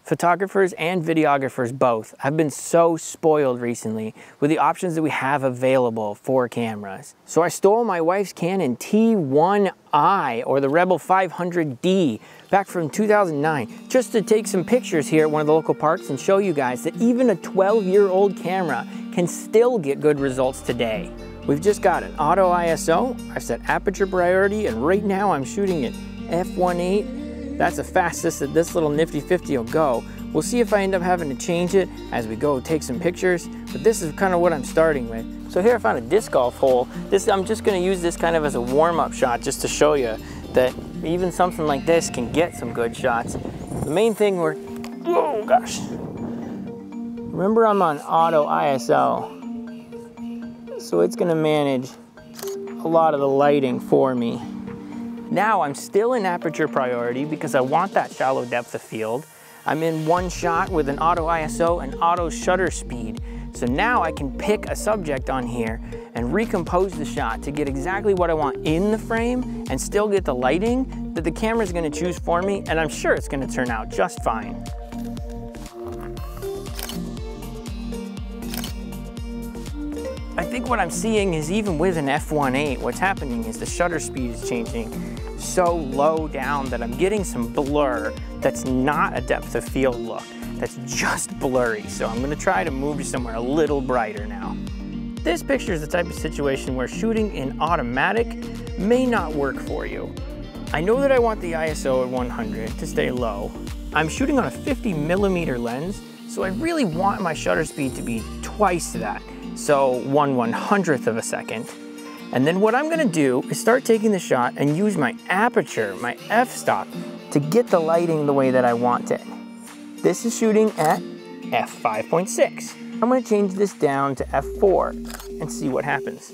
Photographers and videographers both have been so spoiled recently with the options that we have available for cameras. So I stole my wife's Canon T1i, or the Rebel 500D, back from 2009, just to take some pictures here at one of the local parks and show you guys that even a 12-year-old camera can still get good results today. We've just got an auto ISO, I've set aperture priority, and right now I'm shooting at f1.8. That's the fastest that this little nifty 50 will go. We'll see if I end up having to change it as we go take some pictures, but this is kind of what I'm starting with. So here I found a disc golf hole. I'm just gonna use this kind of as a warm-up shot just to show you that even something like this can get some good shots. The main thing oh gosh. Remember, I'm on auto ISO, so it's gonna manage a lot of the lighting for me. Now I'm still in aperture priority because I want that shallow depth of field. I'm in one shot with an auto ISO and auto shutter speed. So now I can pick a subject on here and recompose the shot to get exactly what I want in the frame and still get the lighting that the camera's gonna choose for me, and I'm sure it's gonna turn out just fine. I think what I'm seeing is even with an f1.8, what's happening is the shutter speed is changing so low down that I'm getting some blur that's not a depth of field look, that's just blurry. So I'm gonna try to move to somewhere a little brighter now. This picture is the type of situation where shooting in automatic may not work for you. I know that I want the ISO at 100 to stay low. I'm shooting on a 50mm lens, so I really want my shutter speed to be twice that. So 1/100th of a second. And then what I'm gonna do is start taking the shot and use my aperture, my f-stop, to get the lighting the way that I want it. This is shooting at f5.6. I'm gonna change this down to f4 and see what happens.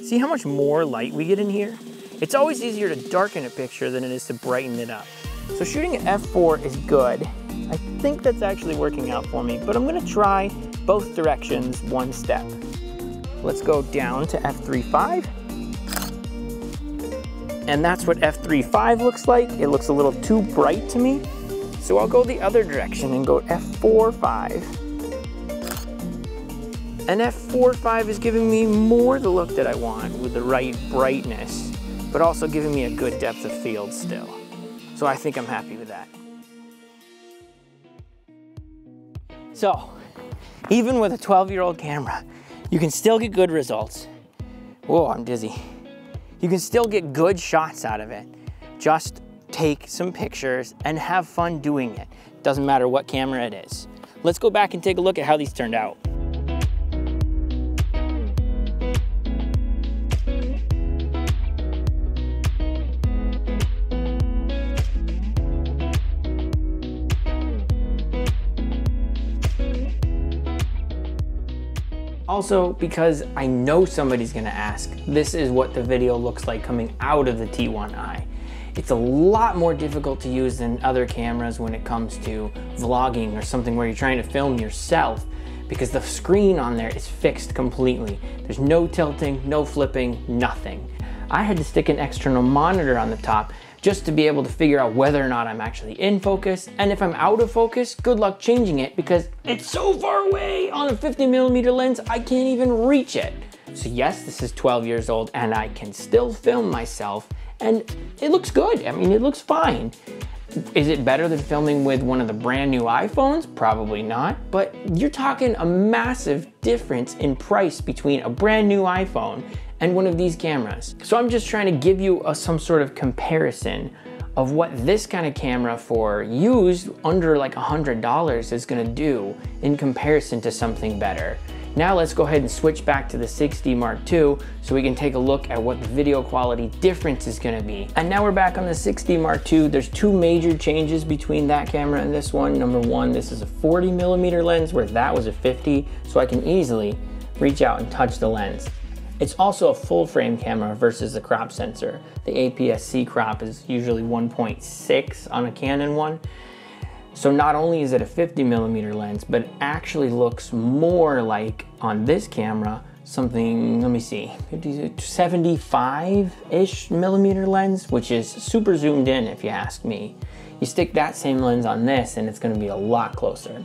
See how much more light we get in here? It's always easier to darken a picture than it is to brighten it up. So shooting at f4 is good. I think that's actually working out for me, but I'm gonna try both directions one step. Let's go down to f3.5. And that's what f3.5 looks like. It looks a little too bright to me. So I'll go the other direction and go f4.5. And f4.5 is giving me more the look that I want with the right brightness, but also giving me a good depth of field still. So I think I'm happy with that. So, even with a 12-year-old camera, you can still get good results. Whoa, I'm dizzy. You can still get good shots out of it. Just take some pictures and have fun doing it. Doesn't matter what camera it is. Let's go back and take a look at how these turned out. Also, because I know somebody's gonna ask, this is what the video looks like coming out of the T1i. It's a lot more difficult to use than other cameras when it comes to vlogging or something where you're trying to film yourself, because the screen on there is fixed completely. There's no tilting, no flipping, nothing. I had to stick an external monitor on the top just to be able to figure out whether or not I'm actually in focus. And if I'm out of focus, good luck changing it because it's so far away on a 50mm lens, I can't even reach it. So yes, this is 12 years old and I can still film myself and it looks good. I mean, it looks fine. Is it better than filming with one of the brand new iPhones? Probably not, but you're talking a massive difference in price between a brand new iPhone and one of these cameras. So I'm just trying to give you some sort of comparison of what this kind of camera for used under like $100 is gonna do in comparison to something better. Now let's go ahead and switch back to the 6D Mark II so we can take a look at what the video quality difference is gonna be. And now we're back on the 6D Mark II. There's two major changes between that camera and this one. Number one, this is a 40mm lens where that was a 50, so I can easily reach out and touch the lens. It's also a full frame camera versus the crop sensor. The APS-C crop is usually 1.6 on a Canon one. So not only is it a 50mm lens, but it actually looks more like on this camera, something, let me see, 75-ish millimeter lens, which is super zoomed in if you ask me. You stick that same lens on this and it's gonna be a lot closer.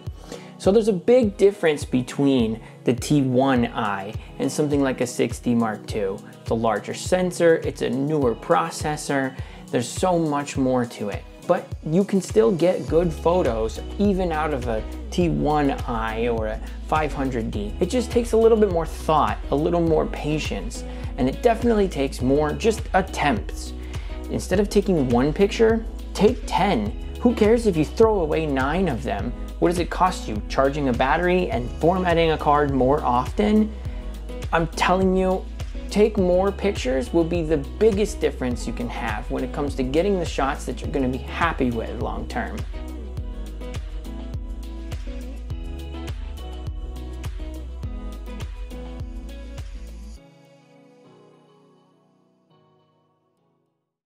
So there's a big difference between the T1i and something like a 6D Mark II. It's a larger sensor, it's a newer processor, there's so much more to it. But you can still get good photos even out of a T1i or a 500D. It just takes a little bit more thought, a little more patience, and it definitely takes more just attempts. Instead of taking one picture, take 10. Who cares if you throw away 9 of them? What does it cost you? Charging a battery and formatting a card more often? I'm telling you, take more pictures will be the biggest difference you can have when it comes to getting the shots that you're gonna be happy with long term.